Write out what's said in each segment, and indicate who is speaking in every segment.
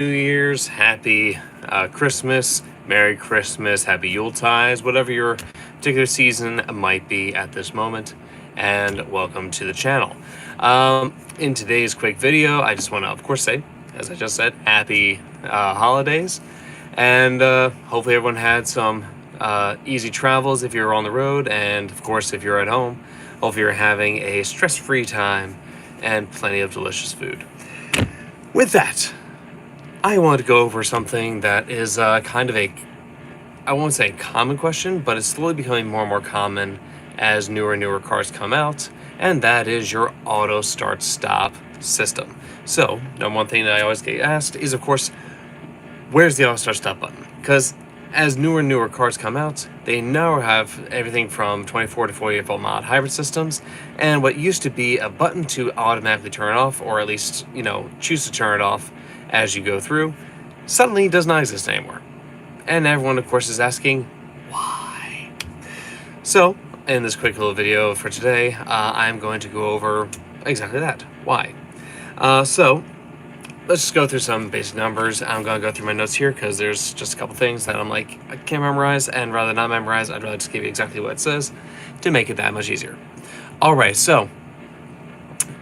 Speaker 1: New Year's, happy Christmas, Merry Christmas, happy Yuletides, whatever your particular season might be at this moment, and welcome to the channel. In today's quick video, I just want to, of course, say, as I just said, happy holidays, and hopefully everyone had some easy travels if you're on the road, and of course, if you're at home, hopefully you're having a stress-free time and plenty of delicious food. With that, I wanted to go over something that is kind of I won't say common question, but it's slowly becoming more and more common as newer and newer cars come out, and that is your auto start-stop system. So, number one thing that I always get asked is, of course, where's the auto start-stop button? Because as newer and newer cars come out, they now have everything from 24 to 48 volt mod hybrid systems, and what used to be a button to automatically turn it off, or at least, choose to turn it off as you go through, suddenly does not exist anymore. And everyone, of course, is asking, why? So, in this quick little video for today, I'm going to go over exactly that, why. So, let's just go through some basic numbers. I'm going to go through my notes here because there's just a couple things that I'm like, I can't memorize, and rather than not memorize, I'd rather just give you exactly what it says to make it that much easier. Alright, so,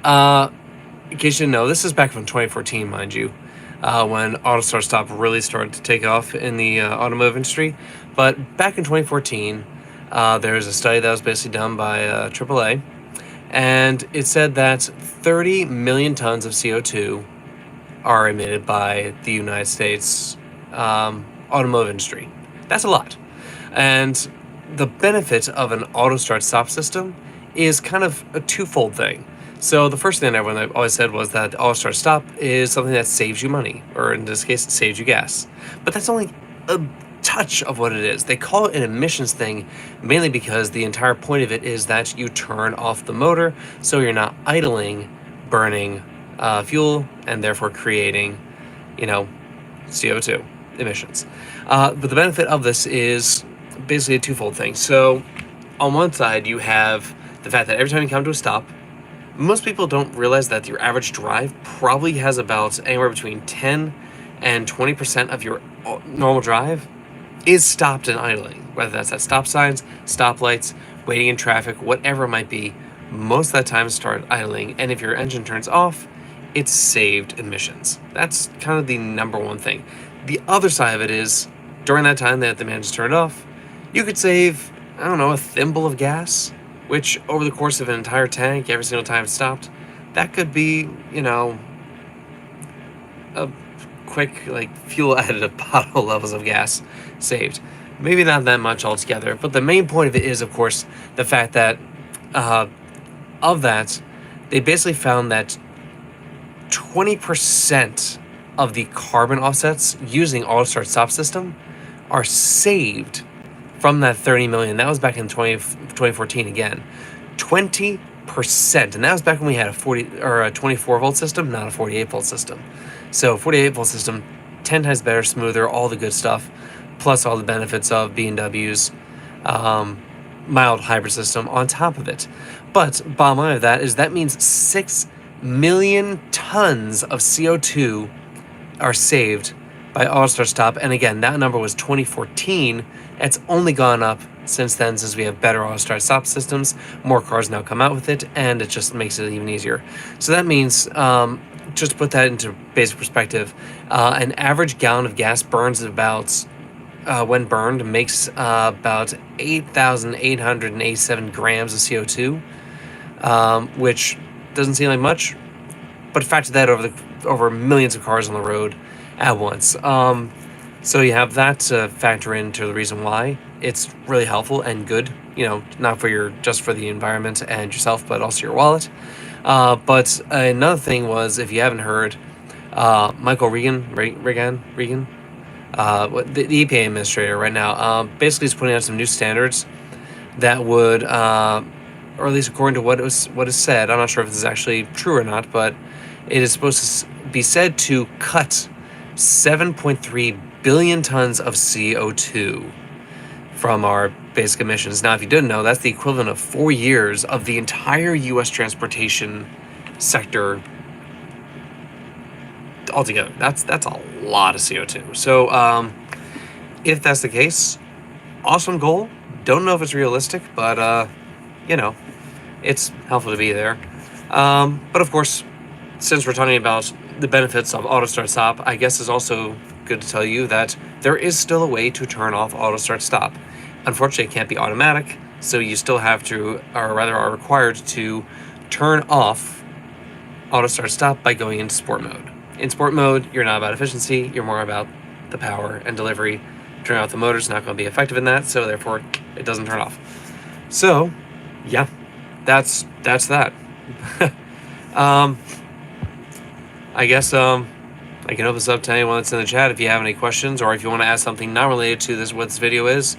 Speaker 1: in case you didn't know, this is back from 2014, mind you, when auto start-stop really started to take off in the automotive industry. But back in 2014, there's a study that was basically done by AAA, and it said that 30 million tons of CO2 are emitted by the United States automotive industry. That's a lot. And the benefit of an auto start-stop system is kind of a twofold thing. So the first thing everyone always said was that auto start-stop is something that saves you money, or in this case, it saves you gas. But that's only a touch of what it is. They call it an emissions thing mainly because the entire point of it is that you turn off the motor so you're not idling, burning fuel, and therefore creating, CO2 emissions. But the benefit of this is basically a twofold thing. So on one side, you have the fact that every time you come to a stop, most people don't realize that your average drive probably has about anywhere between 10 and 20% of your normal drive is stopped and idling, whether that's at stop signs, stoplights, waiting in traffic, whatever it might be. Most of that time start idling, and if your engine turns off, it's saved emissions. That's kind of the number one thing. The other side of it is, during that time that the engine's turned off, you could save, a thimble of gas, which over the course of an entire tank, every single time it stopped, that could be, a quick, fuel additive bottle levels of gas saved. Maybe not that much altogether, but the main point of it is, of course, the fact that, of that, they basically found that 20% of the carbon offsets using auto start-stop system are saved from that 30 million. That was back in 2014 again. 20%. And that was back when we had a 24 volt system, not a 48 volt system. So 48 volt system, 10 times better, smoother, all the good stuff, plus all the benefits of B&W's mild hybrid system on top of it. But bottom line of that is that means 6 million tons of CO2 are saved by auto start-stop, and again, that number was 2014. It's only gone up since then, since we have better auto start-stop systems. More cars now come out with it, and it just makes it even easier. So that means, just to put that into basic perspective, an average gallon of gas burns about, when burned, makes about 8,887 grams of CO2, which doesn't seem like much, but factor that over millions of cars on the road at once. So you have that to factor into the reason why it's really helpful and good, not just for the environment and yourself, but also your wallet. But another thing was, if you haven't heard, Michael Regan, the EPA administrator right now, basically is putting out some new standards that would, or at least according to what is said, I'm not sure if this is actually true or not, but it is supposed to be said to cut 7.3 billion tons of CO2 from our basic emissions. Now, if you didn't know, that's the equivalent of 4 years of the entire U.S. transportation sector altogether. That's a lot of CO2. So if that's the case, awesome goal. Don't know if it's realistic, but you know, it's helpful to be there. But of course, since we're talking about the benefits of auto start stop, I guess it's also good to tell you that there is still a way to turn off auto start stop. Unfortunately, it can't be automatic, so you still have to, or rather are required to turn off auto start stop by going into sport mode. In sport mode, you're not about efficiency, you're more about the power and delivery. Turning off the motor's not going to be effective in that, so therefore it doesn't turn off. So, yeah, that's that. I guess I can open this up to anyone that's in the chat if you have any questions, or if you want to ask something not related to this, what this video is,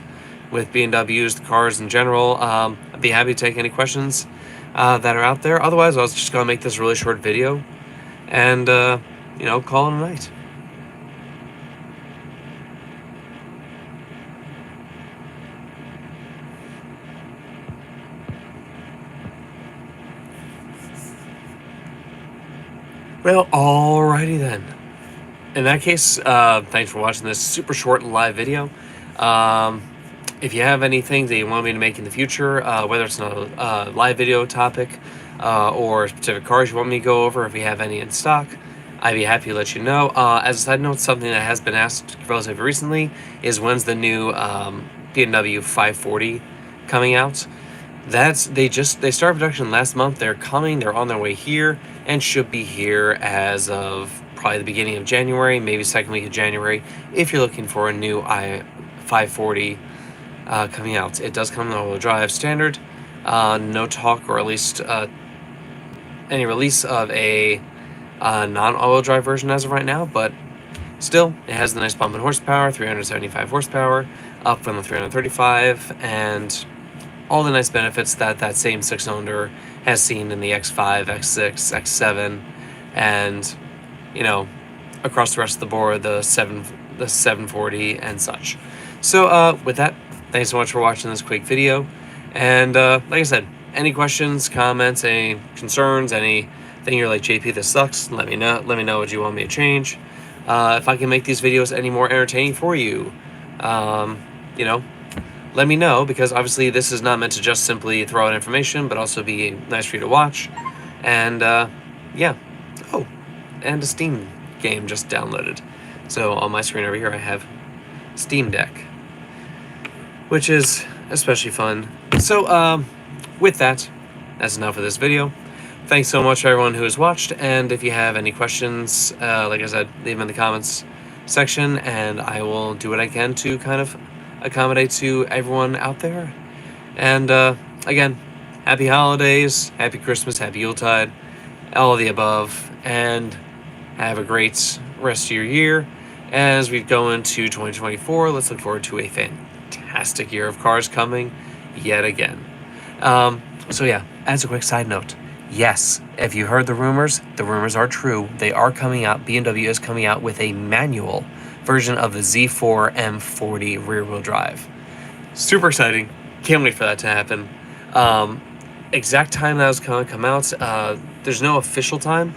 Speaker 1: with BMWs, the cars in general. I'd be happy to take any questions that are out there. Otherwise, I was just going to make this a really short video and, you know, call it a night. Well, alrighty then. In that case, thanks for watching this super short live video. If you have anything that you want me to make in the future, whether it's a live video topic or specific cars you want me to go over, if you have any in stock, I'd be happy to let you know. As a side note, something that has been asked relatively recently is when's the new BMW 540 coming out. They started production last month. They're coming. They're on their way here and should be here as of probably the beginning of January, maybe second week of January. If you're looking for a new i540 coming out, it does come in all-wheel drive standard. No talk, or at least any release of a non-all-wheel drive version as of right now, but still, it has the nice bump in horsepower, 375 horsepower, up from the 335, and all the nice benefits that same six-cylinder has seen in the X5, X6, X7, and, you know, across the rest of the board, the 740 and such. So with that, thanks so much for watching this quick video. And like I said, any questions, comments, any concerns, anything you're like, JP, this sucks, let me know. Let me know what you want me to change. If I can make these videos any more entertaining for you, you know, let me know, because obviously this is not meant to just simply throw out information, but also be nice for you to watch. And yeah. Oh, and a Steam game just downloaded. So on my screen over here I have Steam Deck, which is especially fun. So with that, that's enough of this video. Thanks so much to everyone who has watched, and if you have any questions, like I said, leave them in the comments section, and I will do what I can to kind of accommodate to everyone out there. And again, happy holidays, happy Christmas, happy Yuletide, all of the above, and have a great rest of your year. As we go into 2024, let's look forward to a fantastic year of cars coming yet again. So yeah, as a quick side note, yes, if you heard the rumors are true. They are coming out. BMW is coming out with a manual version of the Z4 M40 rear-wheel drive. Super exciting. Can't wait for that to happen. Exact time that was going to come out, there's no official time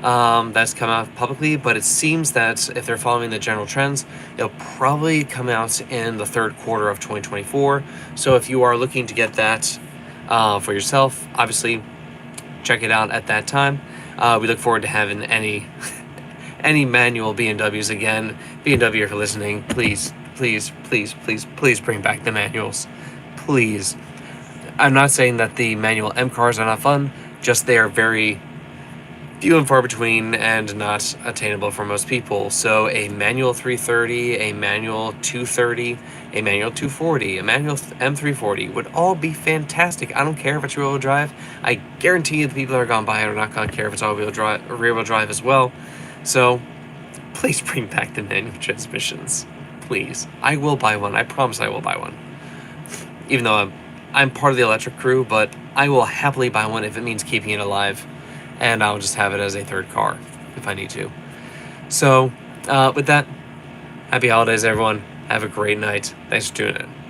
Speaker 1: that's come out publicly, but it seems that if they're following the general trends, it'll probably come out in the third quarter of 2024. So if you are looking to get that for yourself, obviously check it out at that time. We look forward to having any manual BMWs again. BMW, if you're listening, please bring back the manuals. Please. I'm not saying that the manual M cars are not fun, just they are very few and far between and not attainable for most people. So a manual 330, a manual 230, a manual 240, a manual M340 would all be fantastic. I don't care if it's rear-wheel drive. I guarantee you the people that are going to buy it are not going to care if it's all-wheel drive, rear-wheel drive as well. So please bring back the manual transmissions. Please. I will buy one. I promise I will buy one. Even though I'm part of the electric crew, but I will happily buy one if it means keeping it alive. And I'll just have it as a third car if I need to. So, with that, happy holidays, everyone. Have a great night. Thanks for tuning in.